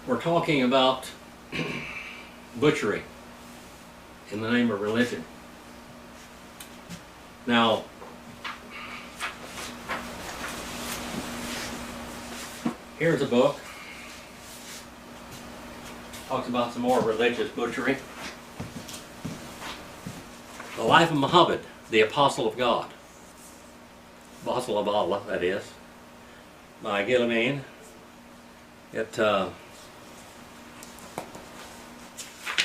We're talking about butchery in the name of religion. Now, here's a book. Talks about some more religious butchery. The Life of Muhammad, the Apostle of God. Apostle of Allah, that is. By Gilliman. It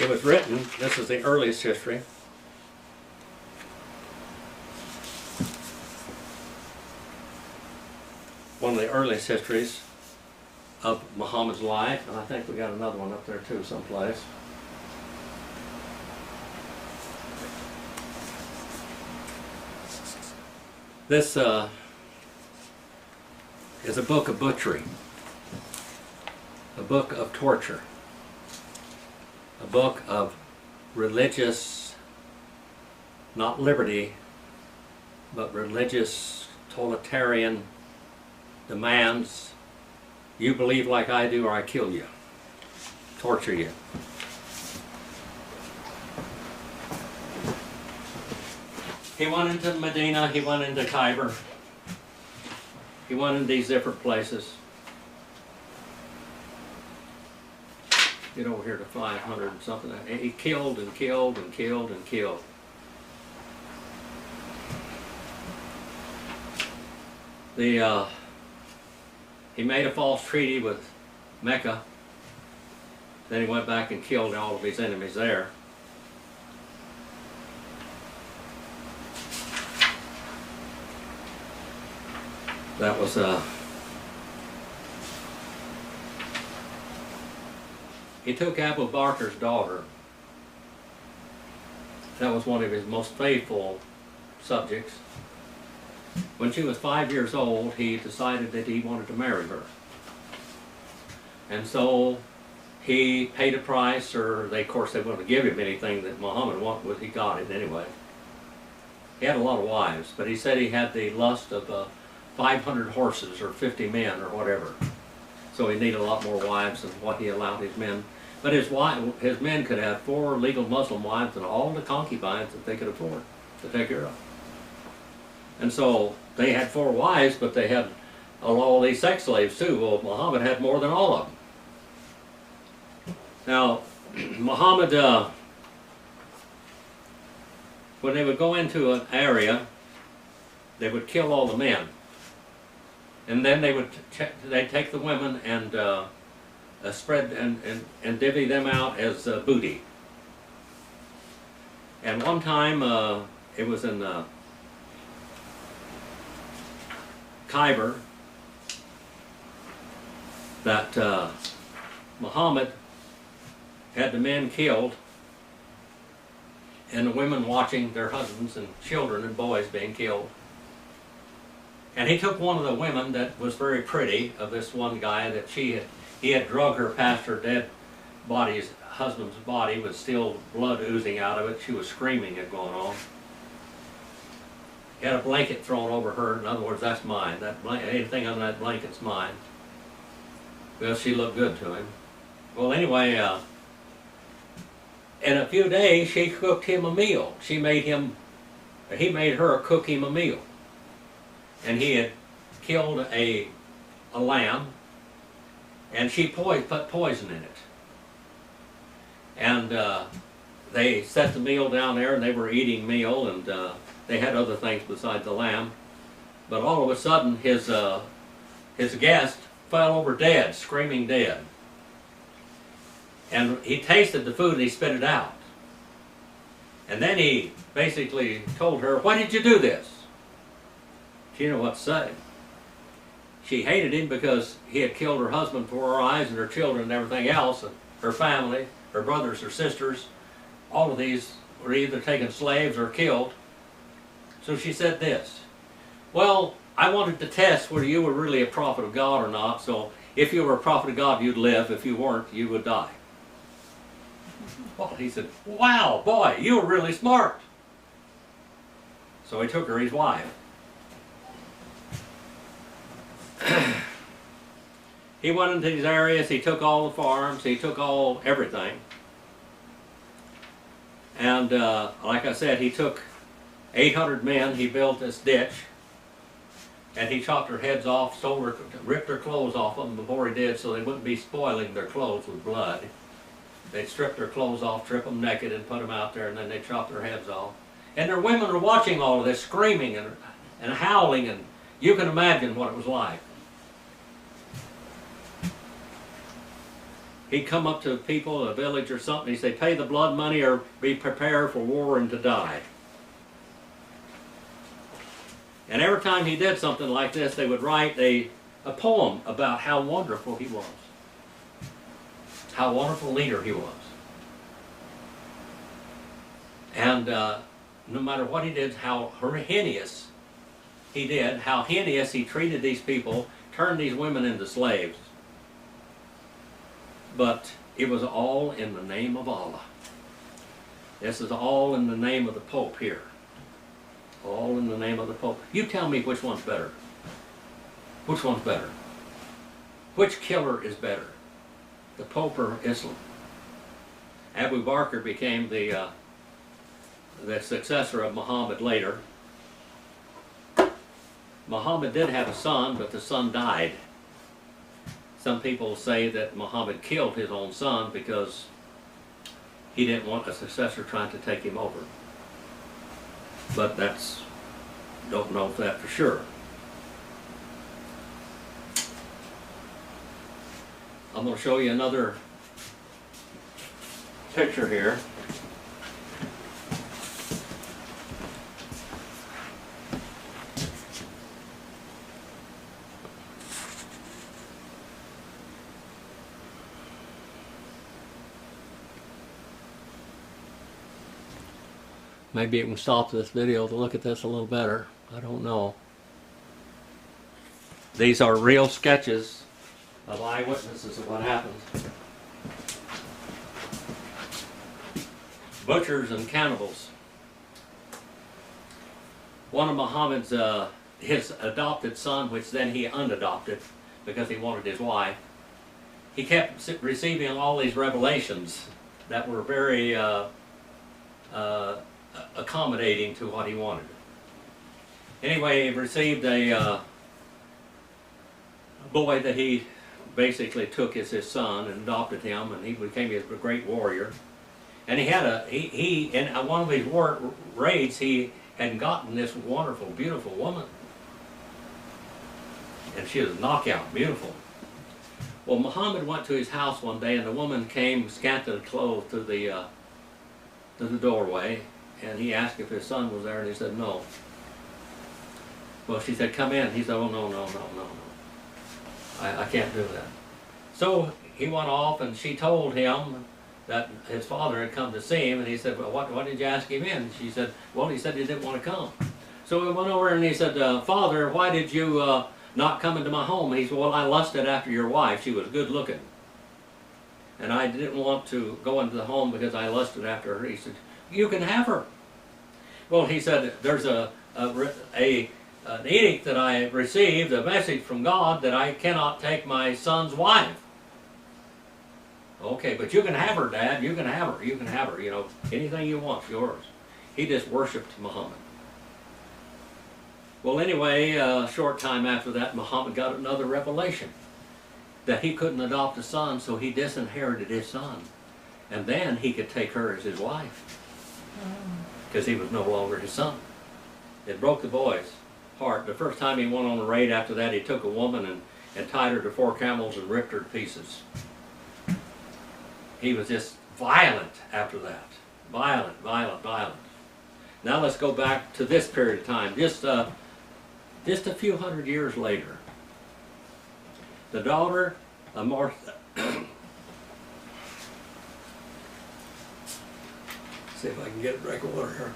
was written, this is the earliest history. One of the earliest histories of Muhammad's life, and I think we got another one up there too someplace. This is a book of butchery, a book of torture, a book of religious, not liberty, but religious totalitarian demands. You believe like I do or I kill you, torture you. He went into Medina, he went into Khyber, he went in these different places. Get over here to 500 and something. He killed and killed and killed and killed. He made a false treaty with Mecca. Then he went back and killed all of his enemies there. That was he took Abu Bakr's daughter. That was one of his most faithful subjects. When she was 5 years old, he decided that he wanted to marry her. And so he paid a price, or of course they wouldn't give him anything that Muhammad wanted, but he got it anyway. He had a lot of wives, but he said he had the lust of 500 horses or 50 men or whatever. So he needed a lot more wives than what he allowed his men. But his men could have 4 legal Muslim wives and all the concubines that they could afford to take care of. And so they had 4 wives, but they had all these sex slaves too. Well, Muhammad had more than all of them. Now, Muhammad, when they would go into an area, they would kill all the men. And then they'd take the women and spread and divvy them out as booty. And one time, it was in Khyber that Muhammad had the men killed and the women watching their husbands and children and boys being killed. And he took one of the women that was very pretty, of this one guy that he had drug her past her dead body's husband's body with still blood oozing out of it. She was screaming and going on. He had a blanket thrown over her. In other words, that's mine. Anything on that blanket's mine. Well, she looked good to him. Well, anyway, in a few days, she cooked him a meal. He made her cook him a meal. And he had killed a lamb, and she put poison in it. And they set the meal down there, and they were eating meal, and they had other things besides the lamb. But all of a sudden, his guest fell over dead, screaming dead. And he tasted the food and he spit it out. And then he basically told her, "Why did you do this?" She didn't know what to say. She hated him because he had killed her husband before her eyes and her children and everything else, and her family, her brothers, her sisters. All of these were either taken slaves or killed. So she said this, "Well, I wanted to test whether you were really a prophet of God or not, so if you were a prophet of God, you'd live. If you weren't, you would die." Well, he said, "Wow, boy, you were really smart." So he took her his wife. He went into these areas, he took all the farms, he took everything. And like I said, he took 800 men, he built this ditch, and he chopped their heads off, ripped their clothes off them before he did, so they wouldn't be spoiling their clothes with blood. They'd strip their clothes off, strip them naked, and put them out there, and then they'd chop their heads off. And their women were watching all of this, screaming and howling, and you can imagine what it was like. He'd come up to people, a village or something, he'd say, pay the blood money or be prepared for war and to die. And every time he did something like this, they would write a poem about how wonderful he was. How wonderful leader he was. And no matter what he did, how heinous he did, how heinous he treated these people, turned these women into slaves. But it was all in the name of Allah. This is all in the name of the Pope here. All in the name of the Pope. You tell me which one's better. Which one's better? Which killer is better? The Pope or Islam? Abu Bakr became the successor of Muhammad later. Muhammad did have a son, but the son died. Some people say that Muhammad killed his own son because he didn't want a successor trying to take him over. But don't know that for sure. I'm going to show you another picture here. Maybe you can stop this video to look at this a little better. I don't know. These are real sketches of eyewitnesses of what happened. Butchers and cannibals. One of Muhammad's, his adopted son, which then he unadopted because he wanted his wife, he kept receiving all these revelations that were very accommodating to what he wanted. Anyway, he received a boy that he basically took as his son and adopted him, and he became a great warrior. And he had in one of his raids, he had gotten this wonderful, beautiful woman, and she was knockout, beautiful. Well, Muhammad went to his house one day, and the woman came scantily clothed to the doorway. And he asked if his son was there, and he said no. Well, she said, come in. He said, oh, no. I can't do that. So he went off, and she told him that his father had come to see him, and he said, well, what did you ask him in? She said, well, he said he didn't want to come. So he went over, and he said, Father, why did you not come into my home? He said, well, I lusted after your wife. She was good looking. And I didn't want to go into the home because I lusted after her. He said, you can have her. Well, he said, there's an edict that I received, a message from God that I cannot take my son's wife. Okay, but you can have her, Dad. You can have her. You can have her. You know, anything you want, yours. He just worshipped Muhammad. Well, anyway, a short time after that, Muhammad got another revelation that he couldn't adopt a son, so he disinherited his son. And then he could take her as his wife, because he was no longer his son. It broke the boy's heart. The first time he went on a raid after that, he took a woman and tied her to 4 camels and ripped her to pieces. He was just violent after that. Violent. Now let's go back to this period of time, just a few hundred years later. The daughter of Martha. See if I can get a drink of water here.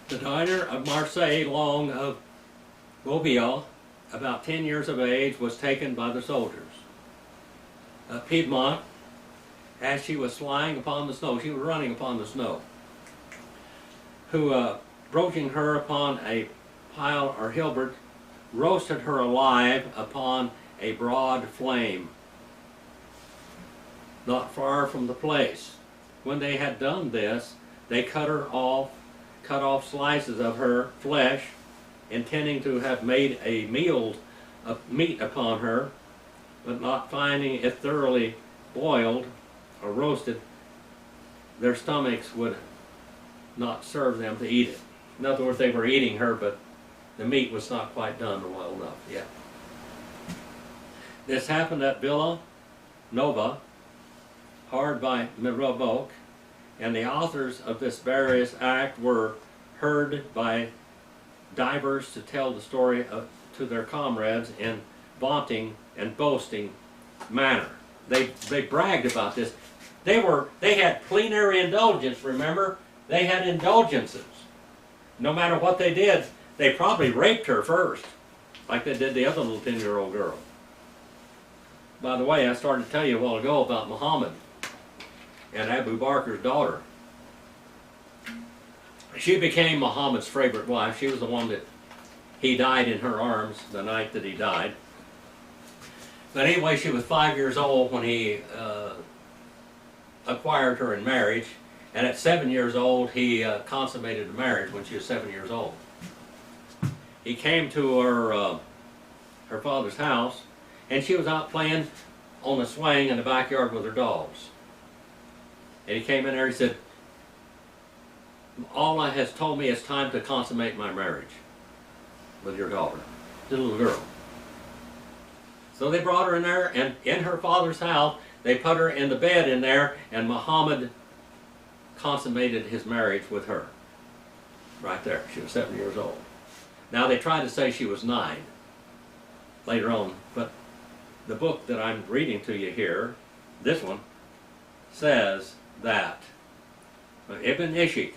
The daughter of Marseille Long of Mobile, about 10 years of age, was taken by the soldiers of Piedmont as she was flying upon the snow. She was running upon the snow. who, broaching her upon a pile or hilbert, roasted her alive upon a broad flame, not far from the place. When they had done this, they cut off slices of her flesh, intending to have made a meal of meat upon her, but not finding it thoroughly boiled or roasted, their stomachs would not serve them to eat it. In other words, they were eating her, but the meat was not quite done well enough yet. This happened at Villa Nova, hard by Mirabok, and the authors of this various act were heard by divers to tell the story to their comrades in vaunting and boasting manner. They bragged about this. They had plenary indulgence, remember? They had indulgences. No matter what they did, they probably raped her first, like they did the other little 10-year-old girl. By the way, I started to tell you a while ago about Muhammad and Abu Bakr's daughter. She became Muhammad's favorite wife. She was the one that he died in her arms the night that he died. But anyway, she was 5 years old when he acquired her in marriage, and at 7 years old he consummated the marriage when she was 7 years old. He came to her father's house, and she was out playing on the swing in the backyard with her dogs. And he came in there, he said, Allah has told me it's time to consummate my marriage with your daughter, the little girl. So they brought her in there, and in her father's house, they put her in the bed in there, and Muhammad consummated his marriage with her. Right there. She was 7 years old. Now they tried to say she was 9 later on, but the book that I'm reading to you here, this one, says that Ibn Ishaq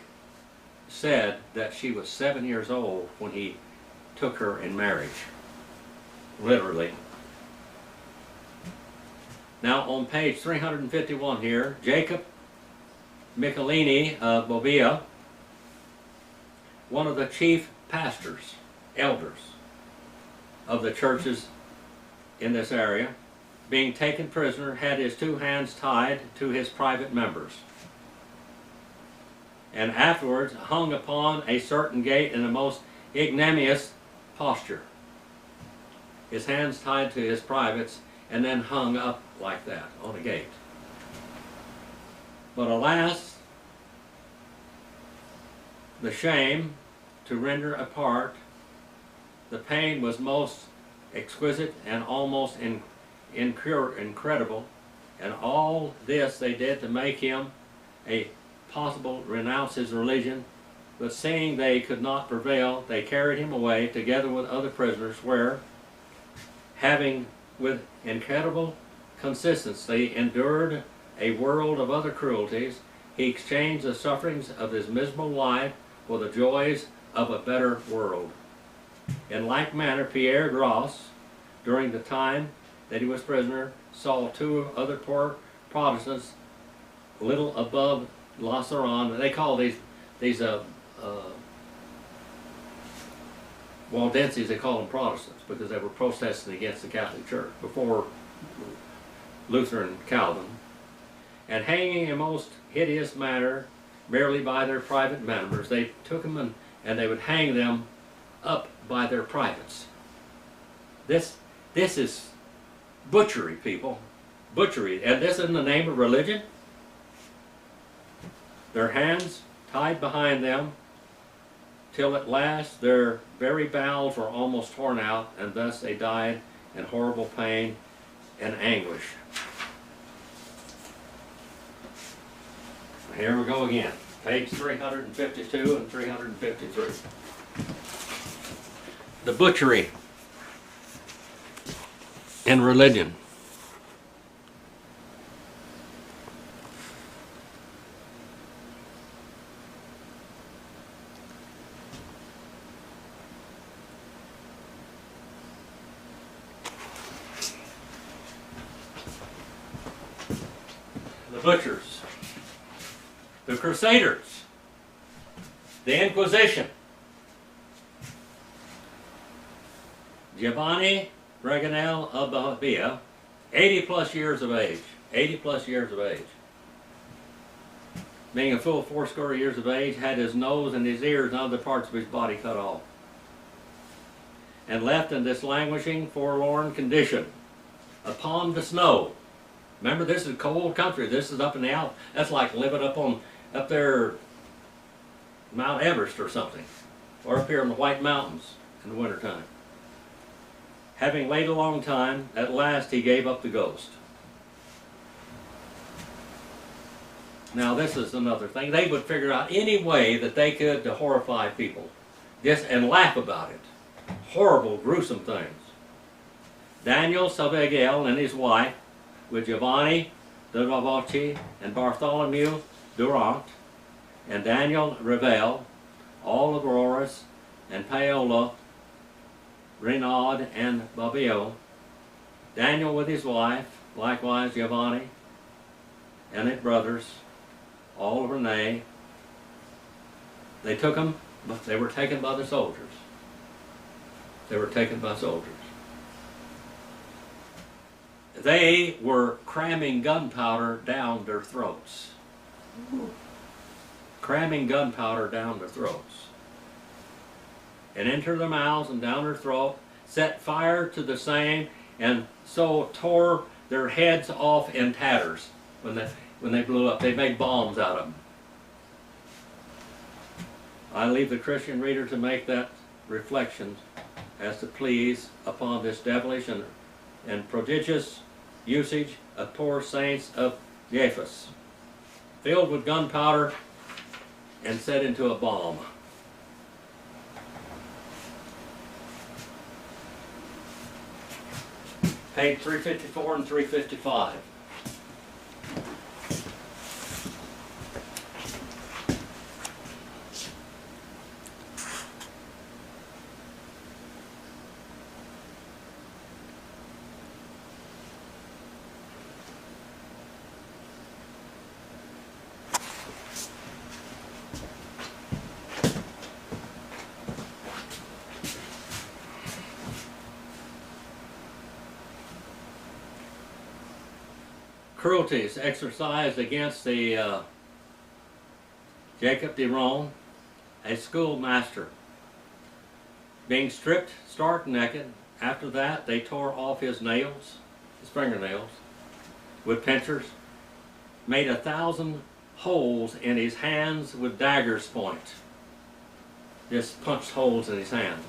said that she was 7 years old when he took her in marriage. Literally. Now on page 351 here, Jacob Michelini of Bobia, one of the chief pastors, elders of the churches in this area, being taken prisoner, had his 2 hands tied to his private members, and afterwards hung upon a certain gate in the most ignominious posture. His hands tied to his privates, and then hung up like that on a gate. But alas, the shame to render apart, the pain was most exquisite and almost incredible, and all this they did to make him a possible renounce his religion, but seeing they could not prevail, they carried him away together with other prisoners, where, having with incredible consistency endured a world of other cruelties, he exchanged the sufferings of his miserable life for the joys of a better world. In like manner, Pierre Gros, during the time that he was prisoner, saw 2 other poor Protestants little above La Saronne. They call these Waldenses, they call them Protestants because they were protesting against the Catholic Church before Luther and Calvin, and hanging in a most hideous manner merely by their private members. They took them and they would hang them up by their privates. This is butchery, people. Butchery. And this is in the name of religion. Their hands tied behind them, till at last their very bowels were almost torn out, and thus they died in horrible pain and anguish. Here we go again, page 352 and 353. The butchery in religion. The butchers, the crusaders, The Inquisition. Giovanni Reganel of Bahia, 80 plus years of age. 80 plus years of age. Being a full 80 years of age, had his nose and his ears and other parts of his body cut off, and left in this languishing, forlorn condition upon the snow. Remember, this is a cold country. This is up in the Alps. That's like living up there, Mount Everest or something, or up here in the White Mountains in the wintertime. Having laid a long time, at last he gave up the ghost. Now this is another thing. They would figure out any way that they could to horrify people, just and laugh about it. Horrible, gruesome things. Daniel Salvagel and his wife, with Giovanni de Ravocci and Bartholomew Durant, and Daniel Revel, all of Auroras, and Paola, Renaud, and Babio. Daniel with his wife, likewise Giovanni, and his brothers, all of Rene. They took them, but they were taken by the soldiers. They were taken by soldiers. They were cramming gunpowder down their throats. Cramming gunpowder down their throats. And into their mouths and down their throat, set fire to the same, and so tore their heads off in tatters when they blew up. They made bombs out of them. I leave the Christian reader to make that reflection as to please upon this devilish and prodigious usage of poor saints of Japhas, filled with gunpowder and set into a bomb. Page 354 and 355. Cruelties exercised against the Jacob de Rome, a schoolmaster, being stripped stark naked. After that, they tore off his nails, his fingernails, with pincers, made 1,000 holes in his hands with daggers' point. Just punched holes in his hand.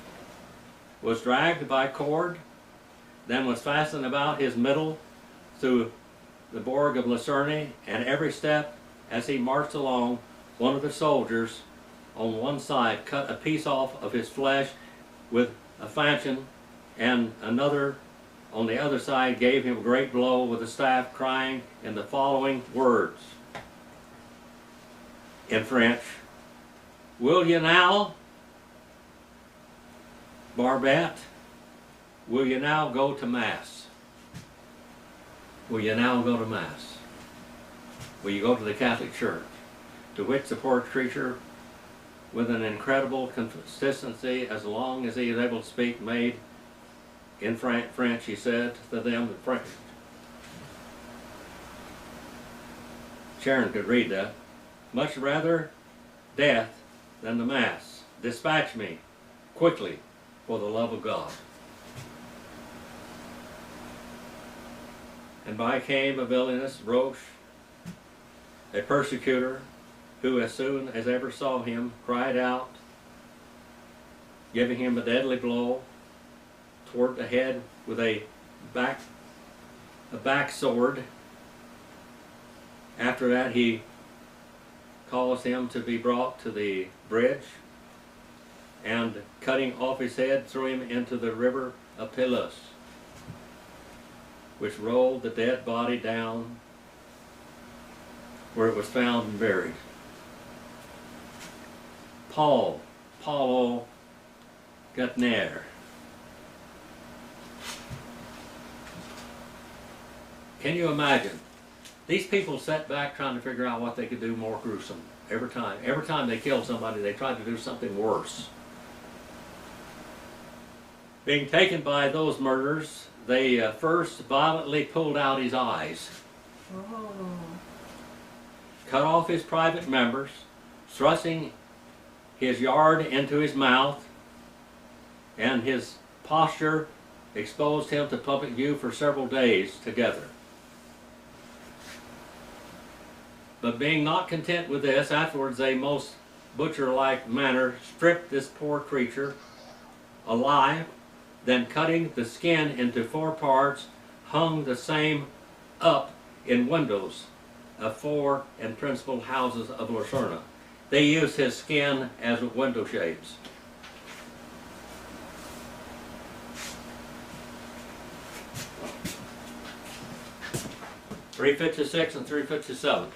Was dragged by cord, then was fastened about his middle through the Borg of Lucerne, and every step as he marched along, one of the soldiers on one side cut a piece off of his flesh with a falchion, and another on the other side gave him a great blow with a staff, crying in the following words in French: "Will you now, Barbette, will you now go to Mass? Will you now go to Mass? Will you go to the Catholic Church?" To which the poor creature, with an incredible consistency, as long as he is able to speak, made in French, he said to them in French. Sharon could read that. "Much rather death than the Mass. Dispatch me quickly for the love of God." And by came a villainous Roche, a persecutor, who as soon as ever saw him cried out, giving him a deadly blow toward the head with a back sword. After that, he caused him to be brought to the bridge, and cutting off his head, threw him into the river of Pelus, which rolled the dead body down where it was found and buried. Paulo Gutner. Can you imagine? These people sat back trying to figure out what they could do more gruesome, every time. Every time they killed somebody, they tried to do something worse. Being taken by those murderers, they first violently pulled out his eyes, cut off his private members, thrusting his yard into his mouth, and his posture exposed him to public view for several days together. But being not content with this, afterwards they most butcher-like manner stripped this poor creature alive, then cutting the skin into 4 parts, hung the same up in windows of 4 and principal houses of Lucerna. They used his skin as window shades. .356 and .357.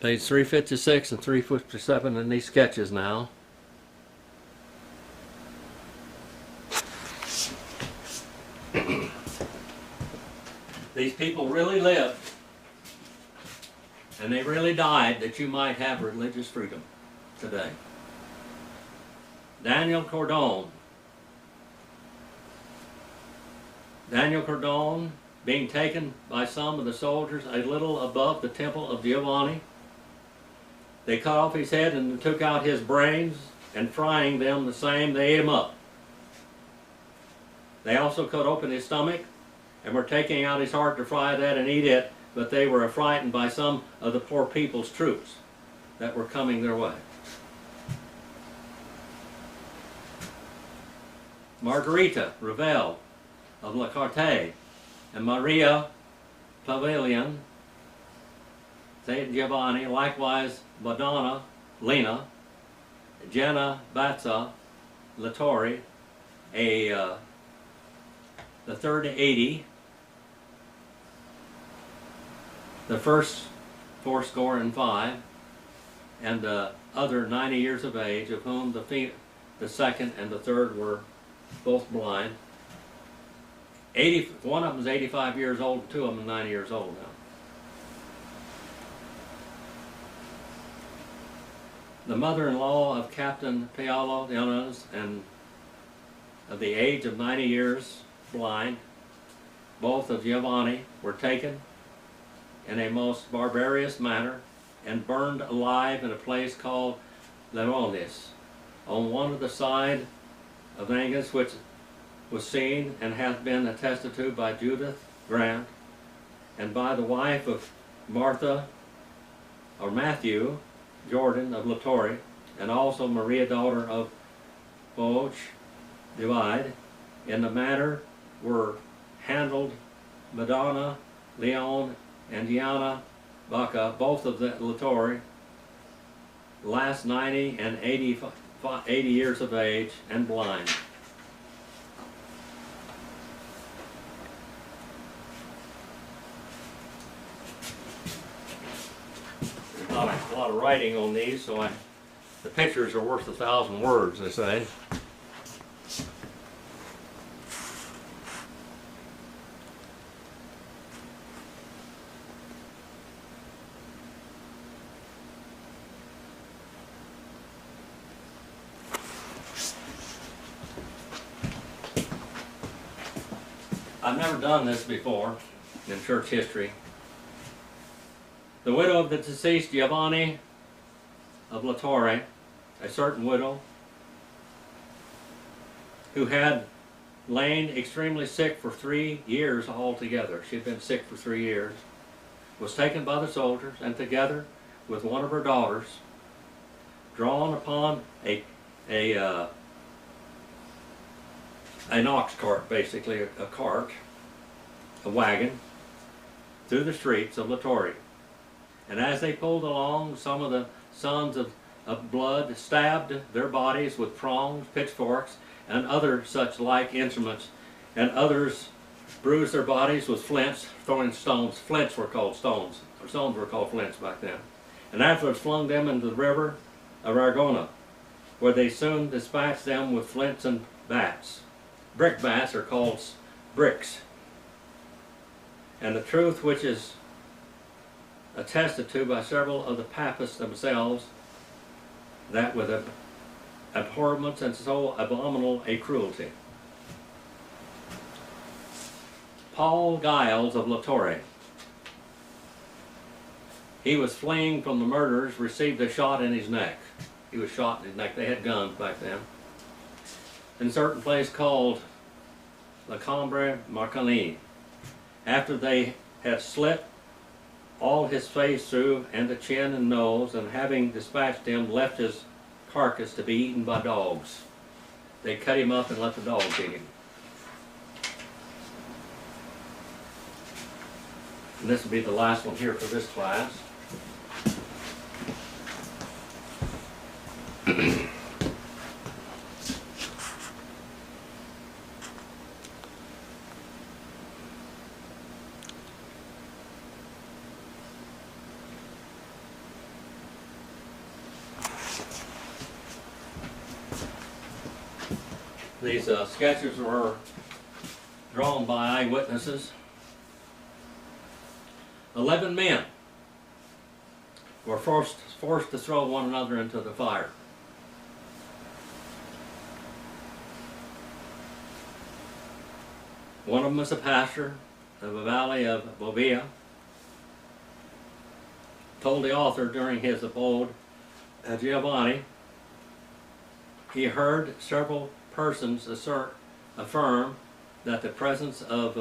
Page 356 and 357 in these sketches now. These people really lived, and they really died that you might have religious freedom today. Daniel Cordon. Daniel Cordon being taken by some of the soldiers a little above the temple of Giovanni. They cut off his head and took out his brains, and frying them the same, they ate him up. They also cut open his stomach and were taking out his heart to fry that and eat it, but they were frightened by some of the poor people's troops that were coming their way. Margarita Revel of La Carte and Maria Pavilion, St. Giovanni, likewise Madonna, Lena, Jenna Bazza, Latore, the third 80, the first fourscore and 5, and the other 90 years of age, of whom the second and the third were both blind. One of them is 85 years old, and 2 of them are 90 years old now. The mother-in-law of Captain Paolo Dionis, and of the age of 90 years, blind, both of Giovanni, were taken in a most barbarous manner and burned alive in a place called Waldenses, on one of the side of Angus, which was seen and hath been attested to by Judith Grant and by the wife of Matthew Jordan of Latore, and also Maria, daughter of Boch Divide. In the manner were handled Madonna, Leon, and Gianna Bacca, both of the Latore, last 90 and 80 years of age, and blind. Not a lot of writing on these, so the pictures are worth 1,000 words, they say. I've never done this before in church history. The widow of the deceased Giovanni of Latore, a certain widow, who had lain extremely sick for 3 years altogether. She had been sick for 3 years, was taken by the soldiers, and together with one of her daughters, drawn upon an ox cart, basically a cart, a wagon, through the streets of Latore. And as they pulled along, some of the sons of blood stabbed their bodies with prongs, pitchforks, and other such like instruments, and others bruised their bodies with flints, throwing stones. Flints were called stones, or stones were called flints back then. And afterwards flung them into the river of Argona, where they soon dispatched them with flints and bats. brickbats are called bricks. And the truth which is attested to by several of the papists themselves, that with abhorrence and so abominable a cruelty. Paul Giles of La Torre, he was fleeing from the murderers, received a shot in his neck. He was shot in his neck. They had guns back then. In a certain place called La Cambre Marcani, after they had slit all his face through, and the chin and nose, and having dispatched him, left his carcass to be eaten by dogs. They cut him up and let the dogs eat him. And this will be the last one here for this class. These sketches were drawn by eyewitnesses. 11 men were forced to throw one another into the fire. One of them was a pastor of the valley of Bovia. Told the author during his abode at Giovanni, he heard several persons affirm that the presence of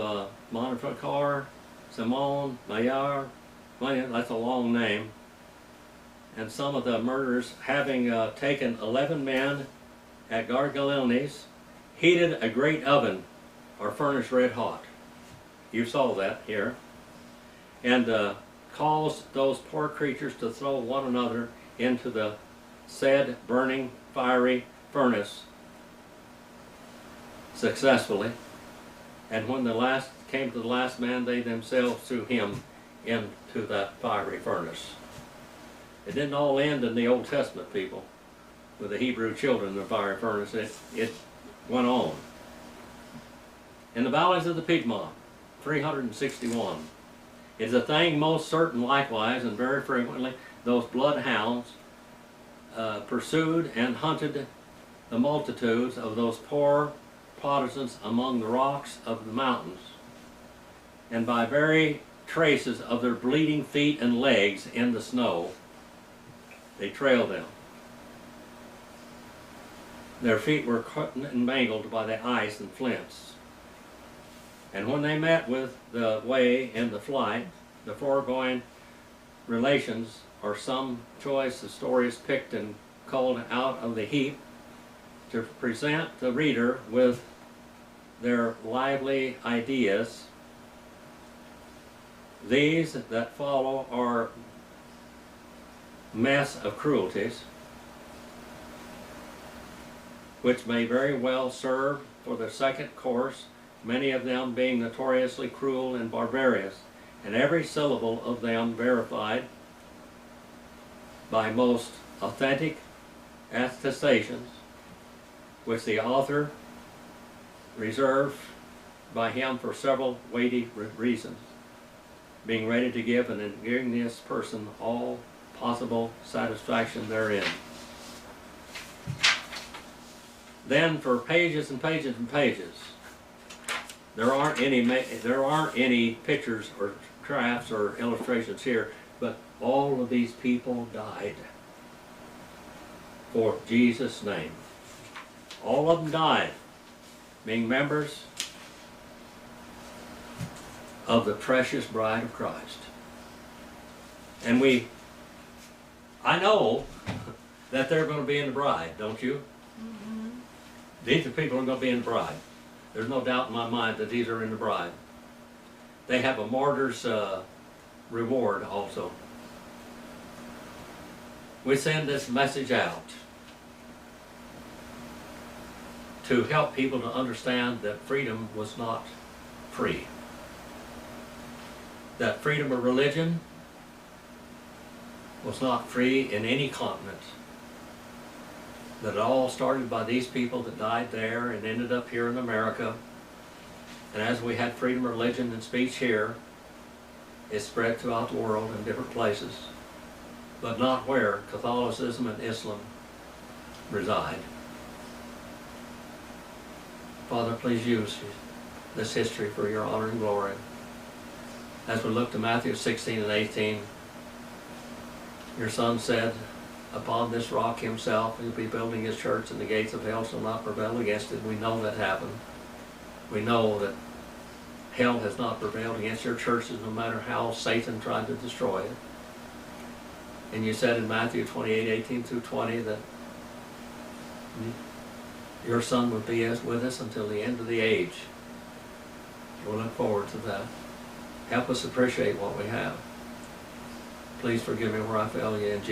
Montfaucon, Simon, Maillard, that's a long name, and some of the murderers, having taken 11 men at Gargalilnes, heated a great oven or furnace red hot. You saw that here. And caused those poor creatures to throw one another into the said burning fiery furnace successfully. And when the last came to the last man, they themselves threw him into that fiery furnace. It didn't all end in the Old Testament, people, with the Hebrew children in the fiery furnace. It went on. In the valleys of the Piedmont, 361. It's a thing most certain likewise, and very frequently those bloodhounds pursued and hunted the multitudes of those poor Protestants among the rocks of the mountains, and by very traces of their bleeding feet and legs in the snow, they trailed them. Their feet were cut and mangled by the ice and flints. And when they met with the way in the flight, the foregoing relations are some choice of stories picked and culled out of the heap to present the reader with their lively ideas. These that follow are mess of cruelties, which may very well serve for the second course, many of them being notoriously cruel and barbarous, and every syllable of them verified by most authentic attestations, which the author reserved by him for several weighty reasons, being ready to give an ingenious person all possible satisfaction therein. Then for pages and pages and pages, there aren't any pictures or crafts or illustrations here, but all of these people died for Jesus' name. All of them died being members of the precious bride of Christ. And I know that they're going to be in the bride, don't you? Mm-hmm. These are people who are going to be in the bride. There's no doubt in my mind that these are in the bride. They have a martyr's reward also. We send this message out to help people to understand that freedom was not free. That freedom of religion was not free in any continent. that it all started by these people that died there and ended up here in America. And as we had freedom of religion and speech here, it spread throughout the world in different places, but not where Catholicism and Islam reside. Father, please use this history for your honor and glory. As we look to Matthew 16 and 18, your Son said, upon this rock himself he'll be building his church, and the gates of hell shall not prevail against it. We know that happened. We know that hell has not prevailed against your churches, no matter how Satan tried to destroy it. And you said in Matthew 28, 18 through 20 that your Son would be with us until the end of the age. We'll look forward to that. Help us appreciate what we have. Please forgive me where I fail you in Jesus'